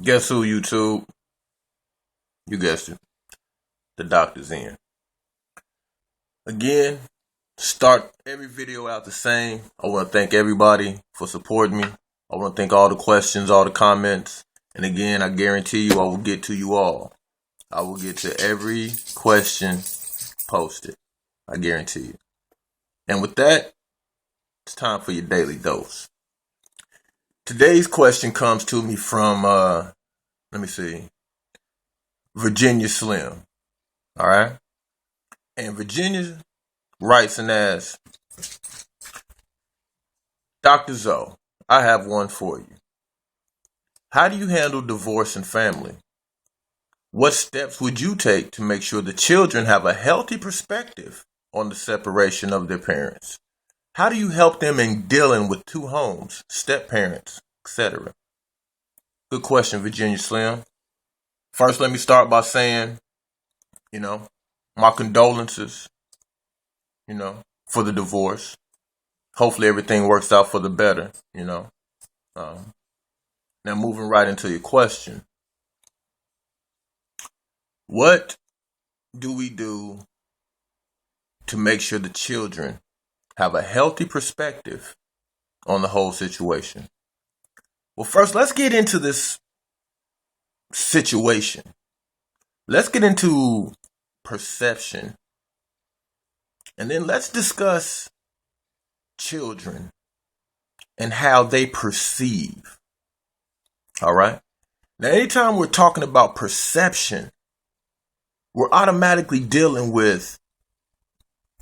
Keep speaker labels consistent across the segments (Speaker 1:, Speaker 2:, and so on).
Speaker 1: Guess who, YouTube? You guessed it. The doctor's in. Again, start every video out the same. I want to thank everybody for supporting me. I want to thank all the questions, all the comments. And again, I guarantee you I will get to you all. I will get to every question posted. I guarantee you. And with that, it's time for your daily dose. Today's question comes to me from, Virginia Slim. All right. And Virginia writes and asks, Dr. Zoe, I have one for you. How do you handle divorce and family? What steps would you take to make sure the children have a healthy perspective on the separation of their parents? How do you help them in dealing with two homes, step parents, etc.? Good question, Virginia Slim. First, let me start by saying, my condolences, for the divorce. Hopefully everything works out for the better, Now moving right into your question. What do we do to make sure the children have a healthy perspective on the whole situation? Well, first, let's get into this situation. Let's get into perception. And then let's discuss children and how they perceive. All right? Now, anytime we're talking about perception, we're automatically dealing with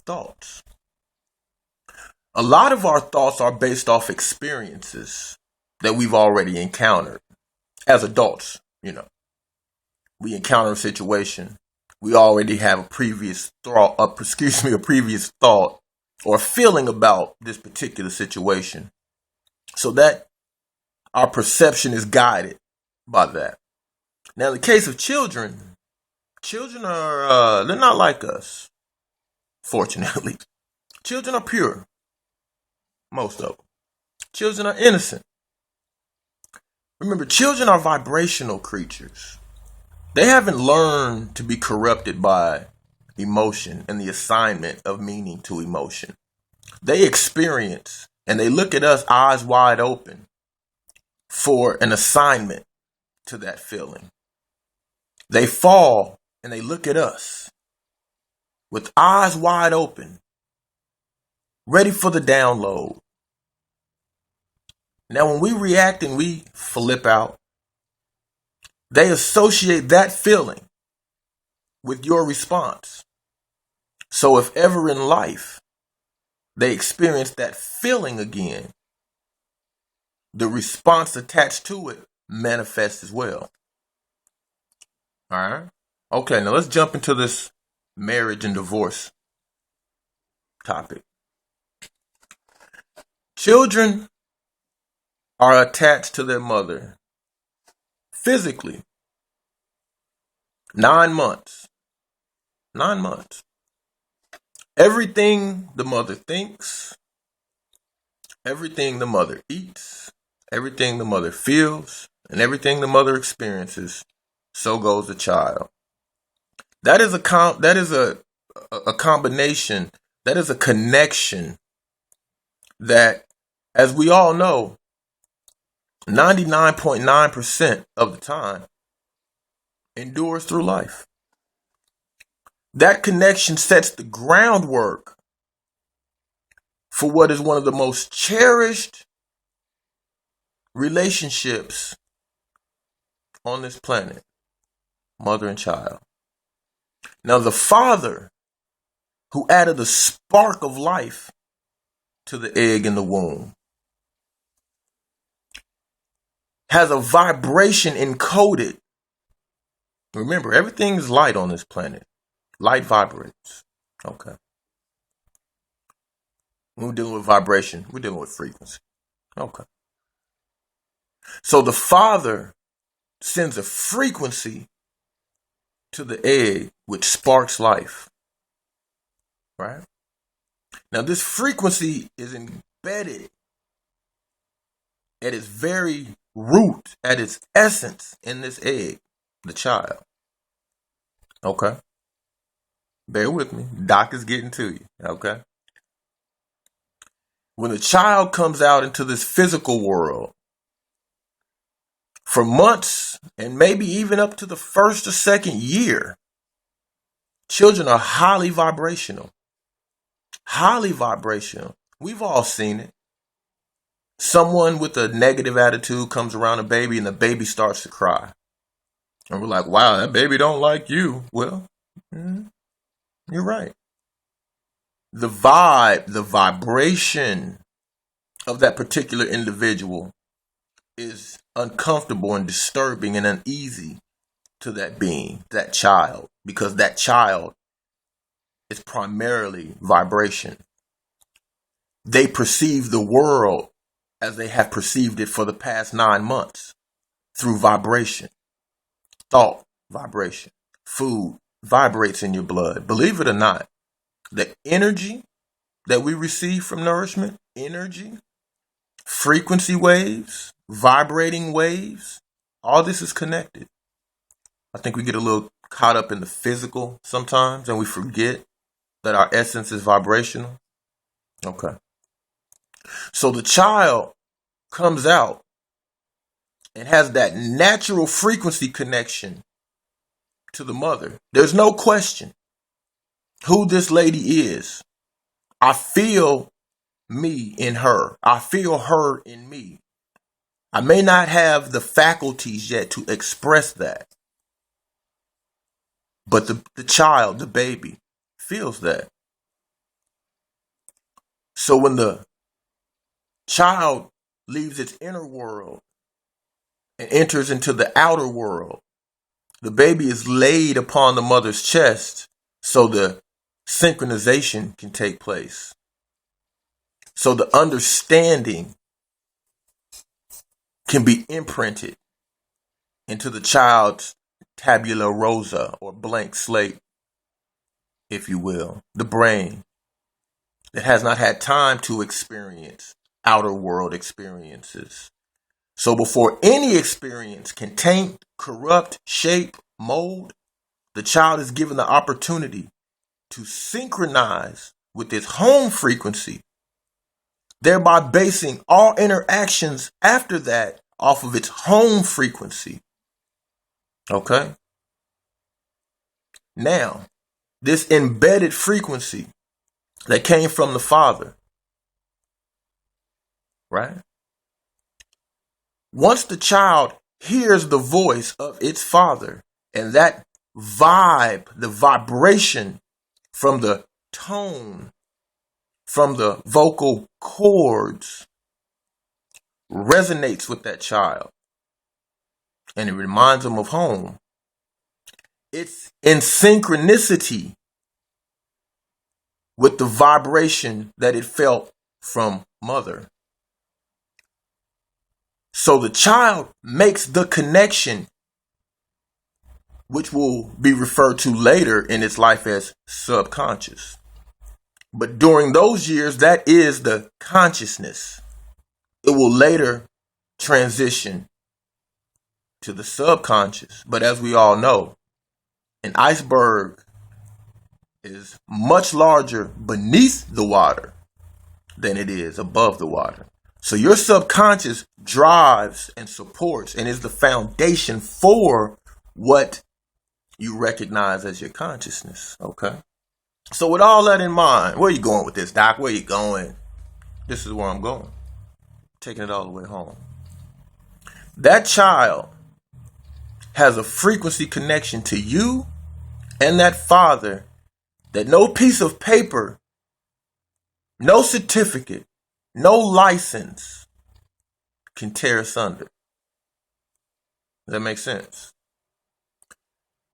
Speaker 1: thoughts. A lot of our thoughts are based off experiences that we've already encountered as adults. We encounter a situation, we already have a previous thought or feeling about this particular situation, so that our perception is guided by that. Now, in the case of children are they're not like us. Fortunately, children are pure. Most of them. Children are innocent. Remember, children are vibrational creatures. They haven't learned to be corrupted by emotion and the assignment of meaning to emotion. They experience and they look at us eyes wide open for an assignment to that feeling. They fall and they look at us with eyes wide open, ready for the download. Now, when we react and we flip out, they associate that feeling with your response. So if ever in life they experience that feeling again, the response attached to it manifests as well. All right? Okay, now let's jump into this marriage and divorce topic. Children are attached to their mother physically. 9 months. 9 months. Everything the mother thinks, everything the mother eats, everything the mother feels, and everything the mother experiences, so goes the child. That is a combination, that is a connection that, as we all know, 99.9% of the time endures through life. That connection sets the groundwork for what is one of the most cherished relationships on this planet, mother and child. Now, the father who added a spark of life to the egg in the womb has a vibration encoded. Remember, everything is light on this planet. Light vibrates. Okay. When we're dealing with vibration, we're dealing with frequency. Okay. So the father sends a frequency to the egg which sparks life. Right? Now, this frequency is embedded at its very root, at its essence in this egg, the child. Okay? Bear with me. Doc is getting to you. Okay? When the child comes out into this physical world, for months and maybe even up to the first or second year, children are highly vibrational. Highly vibrational. We've all seen it. Someone with a negative attitude comes around a baby and the baby starts to cry. And we're like, wow, that baby don't like you. Well, you're right. The vibe, the vibration of that particular individual is uncomfortable and disturbing and uneasy to that being, that child, because that child is primarily vibration. They perceive the world as they have perceived it for the past 9 months, through vibration. Thought, vibration. Food vibrates in your blood. Believe it or not, the energy that we receive from nourishment, energy, frequency waves, vibrating waves, all this is connected. I think we get a little caught up in the physical sometimes and we forget that our essence is vibrational. Okay. So the child comes out and has that natural frequency connection to the mother. There's no question who this lady is. I feel me in her. I feel her in me. I may not have the faculties yet to express that, but the child, the baby, feels that. So when the child leaves its inner world and enters into the outer world, the baby is laid upon the mother's chest so the synchronization can take place. So the understanding can be imprinted into the child's tabula rasa, or blank slate, if you will, the brain that has not had time to experience outer world experiences. So before any experience can taint, corrupt, shape, mold, the child is given the opportunity to synchronize with its home frequency, thereby basing all interactions after that off of its home frequency. Okay? Now, this embedded frequency that came from the father, right? Once the child hears the voice of its father and that vibe, the vibration from the tone, from the vocal cords, resonates with that child and it reminds them of home, it's in synchronicity with the vibration that it felt from mother. So the child makes the connection, which will be referred to later in its life as subconscious. But during those years, that is the consciousness. It will later transition to the subconscious. But as we all know, an iceberg is much larger beneath the water than it is above the water. So your subconscious drives and supports and is the foundation for what you recognize as your consciousness. Okay. So with all that in mind, where are you going with this, Doc? Where are you going? This is where I'm going. Taking it all the way home. That child has a frequency connection to you and that father that no piece of paper, no certificate, no license can tear asunder. Does that make sense?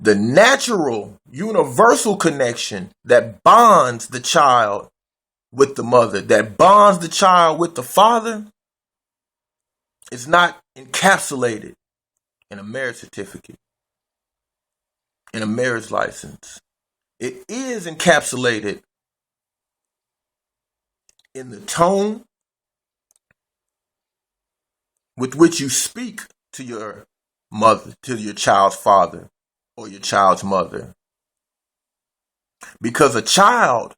Speaker 1: The natural, universal connection that bonds the child with the mother, that bonds the child with the father, is not encapsulated in a marriage certificate, in a marriage license. It is encapsulated in the tone, with which you speak to your mother, to your child's father or your child's mother. Because a child,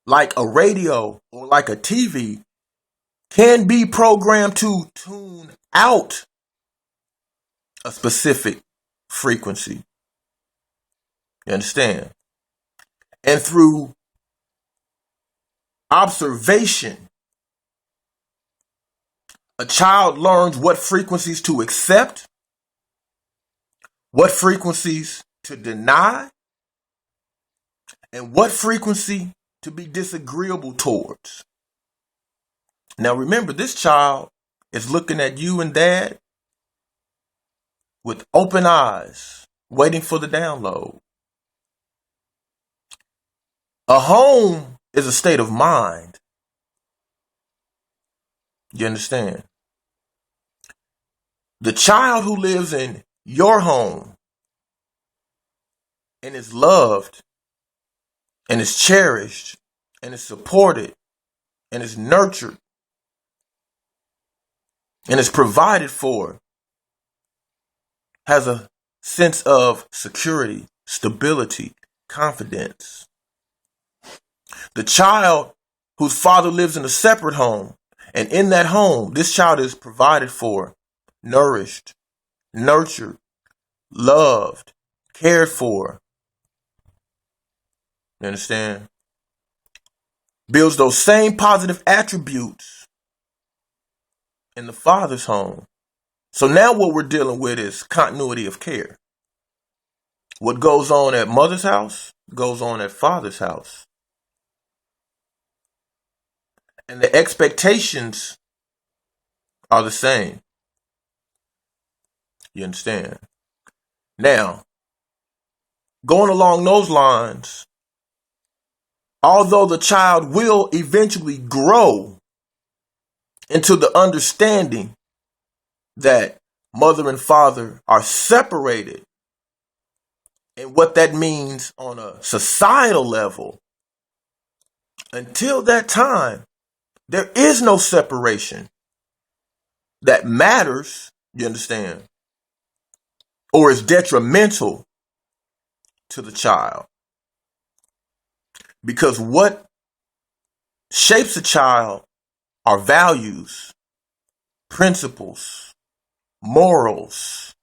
Speaker 1: like a radio or like a TV, can be programmed to tune out a specific frequency. You understand? And through observation, a child learns what frequencies to accept, what frequencies to deny, and what frequency to be disagreeable towards. Now remember, this child is looking at you and dad with open eyes, waiting for the download. A home is a state of mind. You understand? The child who lives in your home and is loved and is cherished and is supported and is nurtured and is provided for has a sense of security, stability, confidence. The child whose father lives in a separate home, and in that home, this child is provided for, nourished, nurtured, loved, cared for. You understand? Builds those same positive attributes in the father's home. So now what we're dealing with is continuity of care. What goes on at mother's house goes on at father's house. And the expectations are the same. You understand? Now, going along those lines, although the child will eventually grow into the understanding that mother and father are separated and what that means on a societal level, until that time, there is no separation that matters, you understand, or is detrimental to the child. Because what shapes a child are values, principles, morals,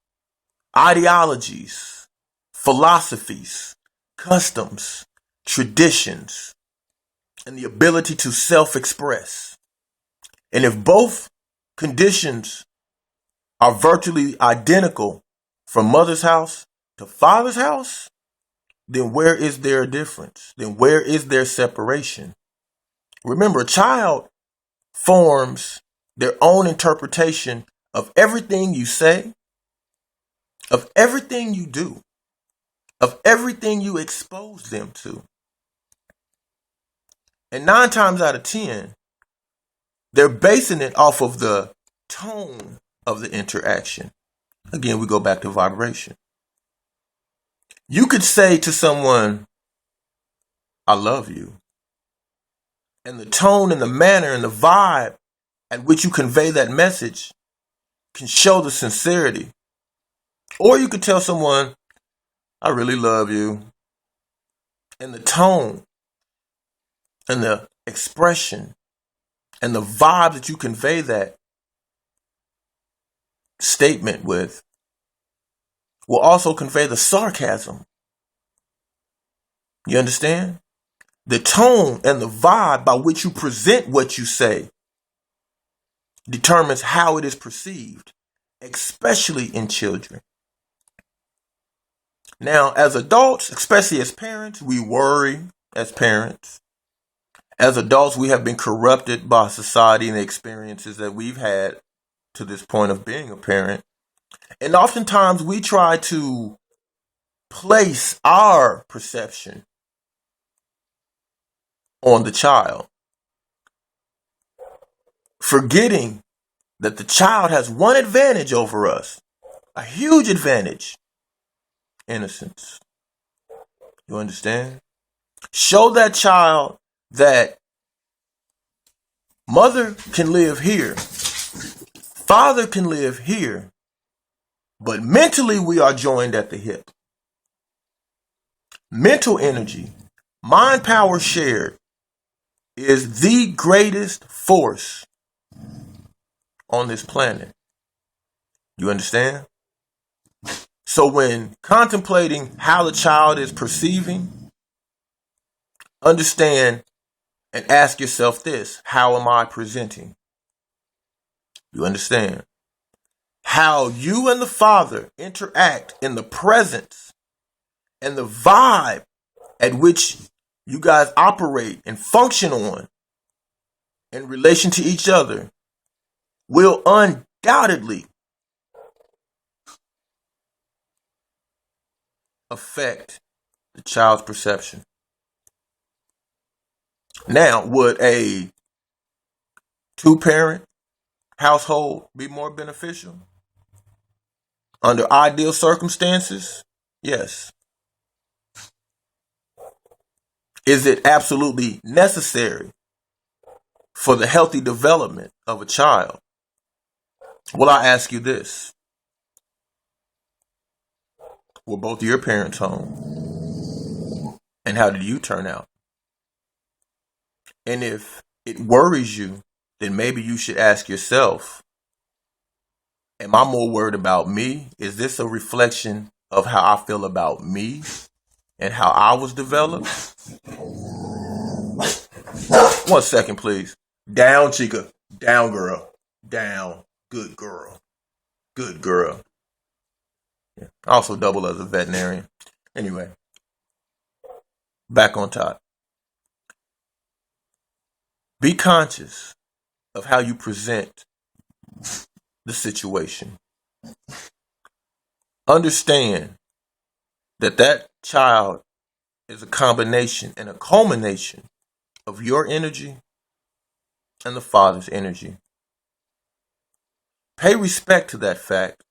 Speaker 1: ideologies, philosophies, customs, traditions, and the ability to self-express. And if both conditions are virtually identical from mother's house to father's house, then where is there a difference? Then where is there separation? Remember, a child forms their own interpretation of everything you say, of everything you do, of everything you expose them to. And 9 times out of 10, they're basing it off of the tone of the interaction. Again, we go back to vibration. You could say to someone, I love you. And the tone and the manner and the vibe at which you convey that message can show the sincerity. Or you could tell someone, I really love you. And the tone and the expression and the vibe that you convey that statement with will also convey the sarcasm. You understand? The tone and the vibe by which you present what you say determines how it is perceived, especially in children. Now, as adults, especially as parents, we worry as parents. As adults, we have been corrupted by society and the experiences that we've had to this point of being a parent. And oftentimes we try to place our perception on the child, forgetting that the child has one advantage over us, a huge advantage: innocence. You understand? Show that child that mother can live here, Father can live here, but mentally we are joined at the hip. Mental energy, mind power shared, is the greatest force on this planet. You understand? So when contemplating how the child is perceiving, understand and ask yourself this: how am I presenting? You understand? How you and the Father interact in the presence and the vibe at which you guys operate and function on in relation to each other will undoubtedly affect the child's perception. Now, would a two-parent household be more beneficial? Under ideal circumstances, yes. Is it absolutely necessary for the healthy development of a child? Well, I ask you this. Were both of your parents home? And how did you turn out? And if it worries you, then maybe you should ask yourself, am I more worried about me? Is this a reflection of how I feel about me and how I was developed? 1 second, please. Down, Chica. Down, girl. Down. Good girl. Good girl. Yeah. I also double as a veterinarian. Anyway, back on top. Be conscious of how you present the situation. Understand that that child is a combination and a culmination of your energy and the Father's energy. Pay respect to that fact.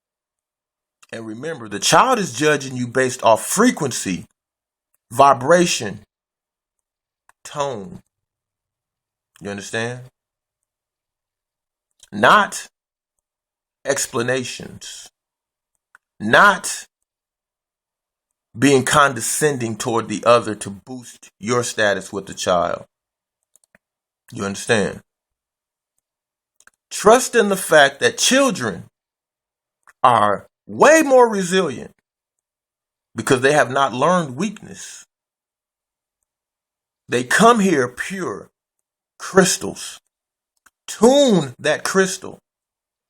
Speaker 1: And remember, the child is judging you based off frequency, vibration, tone. You understand? Not explanations. Not being condescending toward the other to boost your status with the child. You understand? Trust in the fact that children are way more resilient because they have not learned weakness. They come here pure crystals. Tune that crystal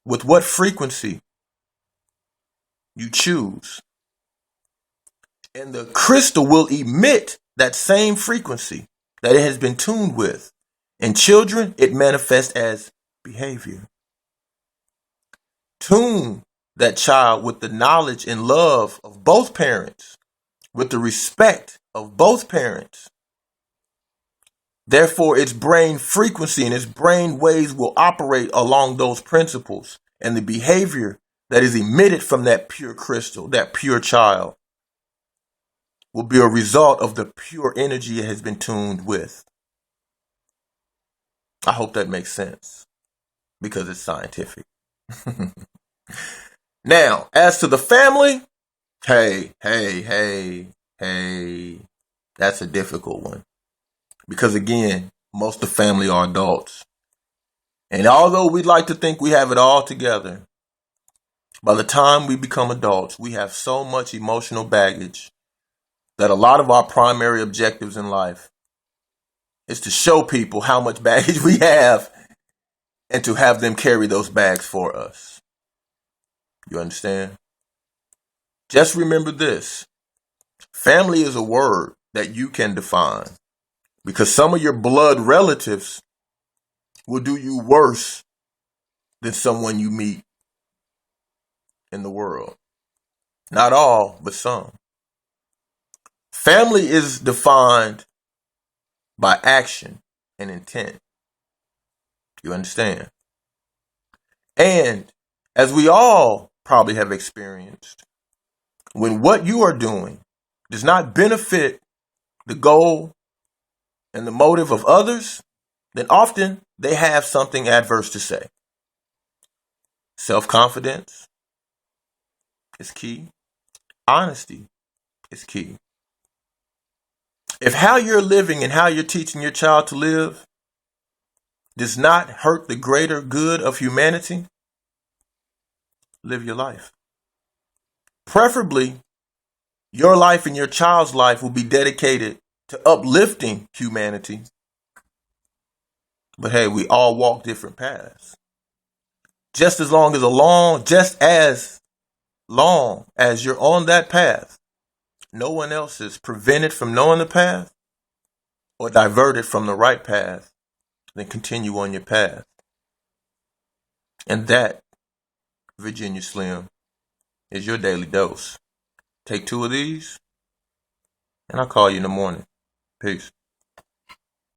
Speaker 1: with what frequency you choose. And the crystal will emit that same frequency that it has been tuned with. In children, it manifests as behavior. Tune that child with the knowledge and love of both parents, with the respect of both parents. Therefore, its brain frequency and its brain waves will operate along those principles, and the behavior that is emitted from that pure crystal, that pure child, will be a result of the pure energy it has been tuned with. I hope that makes sense because it's scientific. Now, as to the family, hey, that's a difficult one. Because again, most of the family are adults. And although we'd like to think we have it all together, by the time we become adults, we have so much emotional baggage that a lot of our primary objectives in life is to show people how much baggage we have and to have them carry those bags for us. You understand? Just remember this. Family is a word that you can define because some of your blood relatives will do you worse than someone you meet in the world. Not all, but some. Family is defined by action and intent. You understand? And as we all probably have experienced, when what you are doing does not benefit the goal and the motive of others, then often they have something adverse to say. Self-confidence is key. Honesty is key. If how you're living and how you're teaching your child to live does not hurt the greater good of humanity, live your life. Preferably, your life and your child's life will be dedicated to uplifting humanity. But hey, we all walk different paths. Just as long as you're on that path, no one else is prevented from knowing the path or diverted from the right path, then continue on your path. And that, Virginia Slim, is your daily dose. Take 2 of these, and I'll call you in the morning. Peace.